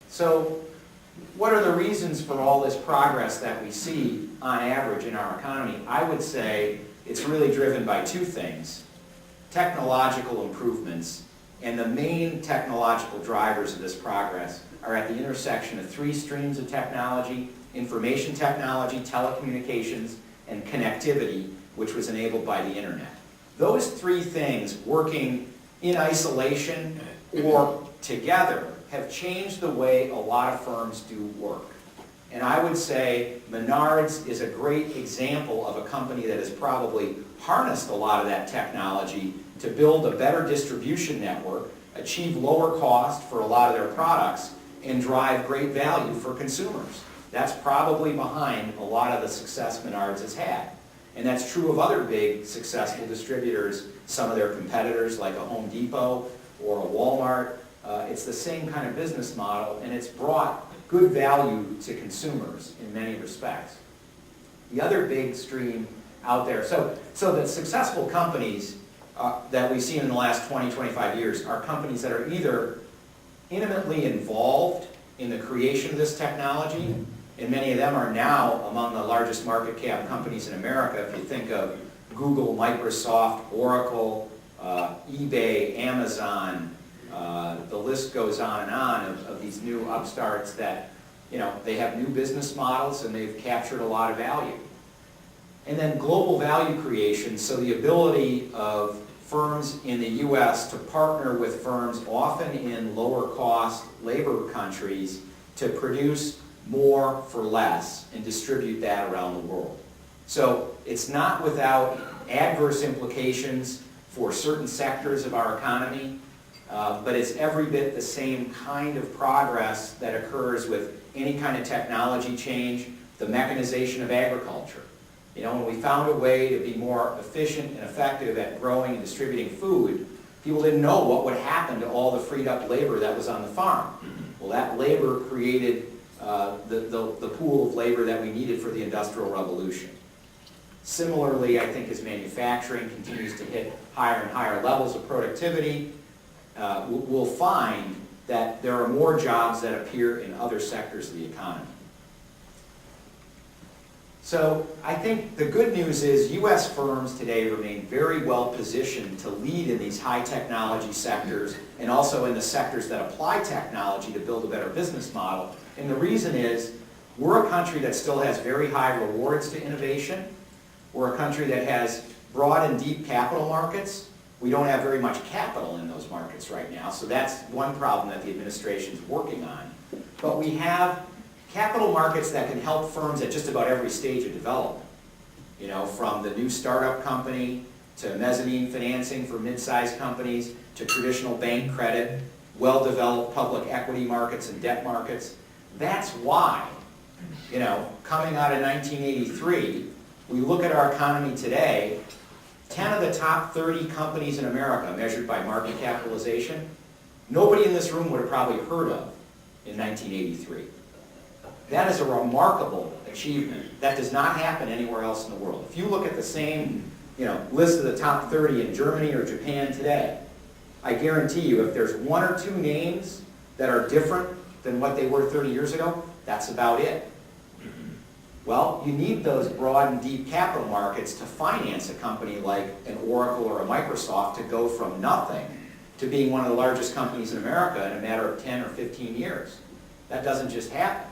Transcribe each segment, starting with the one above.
So what are the reasons for all this progress that we see on average in our economy? I would say it's really driven by two things: technological improvements, and the main technological drivers of this progress are at the intersection of three streams of technology: information technology, telecommunications, and connectivity, which was enabled by the internet. Those three things, working in isolation or together, have changed the way a lot of firms do work. And I would say Menards is a great example of a company that has probably harnessed a lot of that technology to build a better distribution network, achieve lower cost for a lot of their products, and drive great value for consumers. That's probably behind a lot of the success Menards has had. And that's true of other big successful distributors, some of their competitors like a Home Depot or a Walmart. It's the same kind of business model, and it's brought good value to consumers in many respects. The other big stream out there, so the successful companies that we've seen in the last 20, 25 years are companies that are either intimately involved in the creation of this technology, and many of them are now among the largest market cap companies in America. If you think of Google, Microsoft, Oracle, eBay, Amazon, the list goes on and on of these new upstarts that, they have new business models and they've captured a lot of value. And then global value creation, so the ability of firms in the U.S. to partner with firms often in lower cost labor countries to produce more for less and distribute that around the world. So it's not without adverse implications for certain sectors of our economy, but it's every bit the same kind of progress that occurs with any kind of technology change, the mechanization of agriculture. When we found a way to be more efficient and effective at growing and distributing food, people didn't know what would happen to all the freed up labor that was on the farm. Well, that labor created the pool of labor that we needed for the Industrial Revolution. Similarly, I think as manufacturing continues to hit higher and higher levels of productivity, we'll find that there are more jobs that appear in other sectors of the economy. So I think the good news is U.S. firms today remain very well positioned to lead in these high technology sectors and also in the sectors that apply technology to build a better business model. And the reason is we're a country that still has very high rewards to innovation. We're a country that has broad and deep capital markets. We don't have very much capital in those markets right now, so that's one problem that the administration is working on. But we have capital markets that can help firms at just about every stage of development. From the new startup company to mezzanine financing for mid-sized companies to traditional bank credit, well-developed public equity markets and debt markets. That's why, coming out of 1983, we look at our economy today, 10 of the top 30 companies in America measured by market capitalization, nobody in this room would have probably heard of in 1983. That is a remarkable achievement. That does not happen anywhere else in the world. If you look at the same list of the top 30 in Germany or Japan today, I guarantee you if there's one or two names that are different than what they were 30 years ago, that's about it. Well, you need those broad and deep capital markets to finance a company like an Oracle or a Microsoft to go from nothing to being one of the largest companies in America in a matter of 10 or 15 years. That doesn't just happen.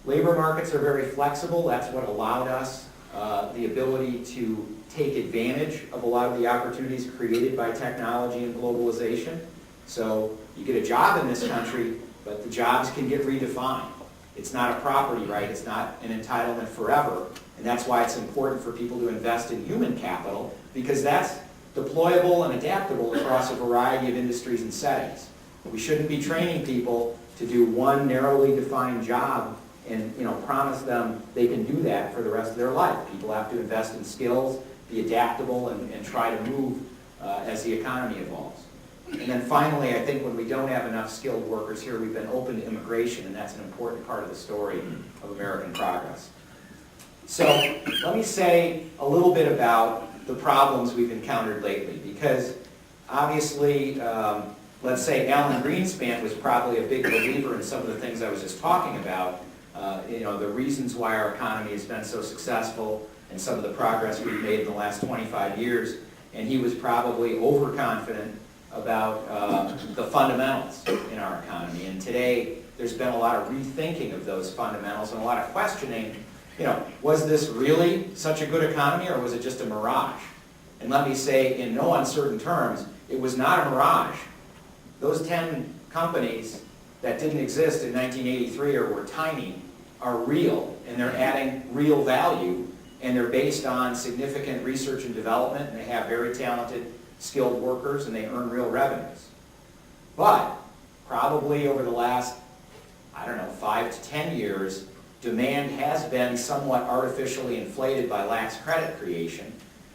Labor markets are very flexible. That's what allowed us the ability to take advantage of a lot of the opportunities created by technology and globalization. So you get a job in this country, but the jobs can get redefined. It's not a property right. It's not an entitlement forever. And that's why it's important for people to invest in human capital, because that's deployable and adaptable across a variety of industries and settings. We shouldn't be training people to do one narrowly defined job and promise them they can do that for the rest of their life. People have to invest in skills, be adaptable, and try to move as the economy evolves. And then finally, I think when we don't have enough skilled workers here, we've been open to immigration, and that's an important part of the story of American progress. So let me say a little bit about the problems we've encountered lately, because obviously let's say Alan Greenspan was probably a big believer in some of the things I was just talking about, the reasons why our economy has been so successful and some of the progress we've made in the last 25 years, and he was probably overconfident about the fundamentals in our economy. And today, there's been a lot of rethinking of those fundamentals and a lot of questioning, was this really such a good economy or was it just a mirage? And let me say in no uncertain terms, it was not a mirage. Those 10 companies that didn't exist in 1983 or were tiny are real, and they're adding real value, and they're based on significant research and development, and they have very talented, skilled workers, and they earn real revenues. But probably over the last, 5 to 10 years, demand has been somewhat artificially inflated by lax credit creation,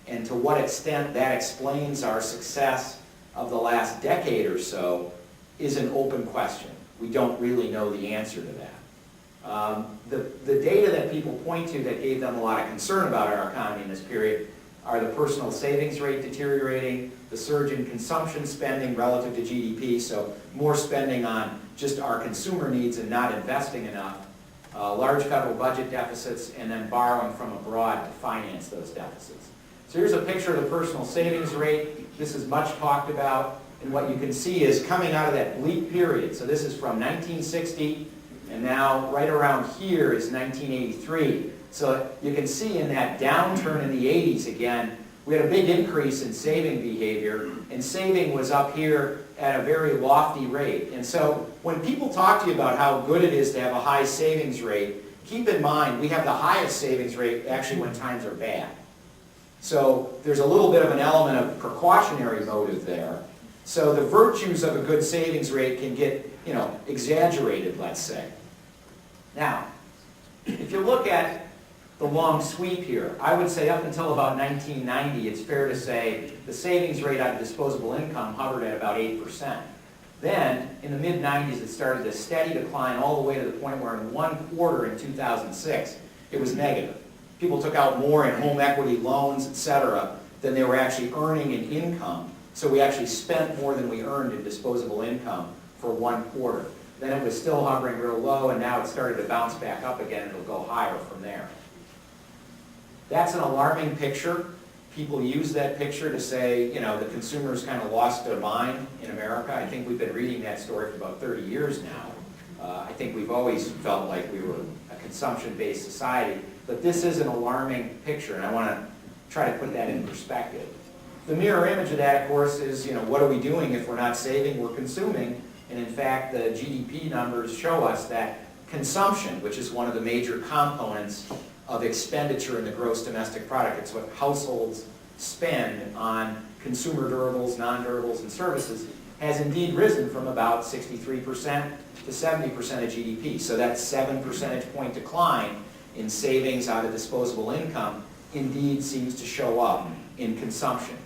and to what extent that explains our success of the last decade or so is an open question. We don't really know the answer to that. The data that people point to that gave them a lot of concern about our economy in this period are the personal savings rate deteriorating, the surge in consumption spending relative to GDP, so more spending on just our consumer needs and not investing enough, large federal budget deficits, and then borrowing from abroad to finance those deficits. So here's a picture of the personal savings rate. This is much talked about, and what you can see is coming out of that bleak period. So this is from 1960, and now right around here is 1983. So you can see in that downturn in the 80s again, we had a big increase in saving behavior, and saving was up here at a very lofty rate. And so when people talk to you about how good it is to have a high savings rate, keep in mind we have the highest savings rate actually when times are bad. So there's a little bit of an element of precautionary motive there. So the virtues of a good savings rate can get, exaggerated, let's say. Now, if you look at the long sweep here, I would say up until about 1990, it's fair to say the savings rate on disposable income hovered at about 8%. Then, in the mid-90s, it started a steady decline all the way to the point where in one quarter in 2006, it was negative. People took out more in home equity loans, etc., than they were actually earning in income. So we actually spent more than we earned in disposable income for one quarter. Then it was still hovering real low, and now it started to bounce back up again, and it'll go higher from there. That's an alarming picture. People use that picture to say, the consumers kind of lost their mind in America. I think we've been reading that story for about 30 years now. I think we've always felt like we were a consumption-based society, but this is an alarming picture, and I want to try to put that in perspective. The mirror image of that, of course, is, what are we doing if we're not saving? We're consuming. And in fact, the GDP numbers show us that consumption, which is one of the major components of expenditure in the gross domestic product, it's what households spend on consumer durables, non-durables, and services, has indeed risen from about 63% to 70% of GDP. So that 7 percentage point decline in savings out of disposable income indeed seems to show up in consumption.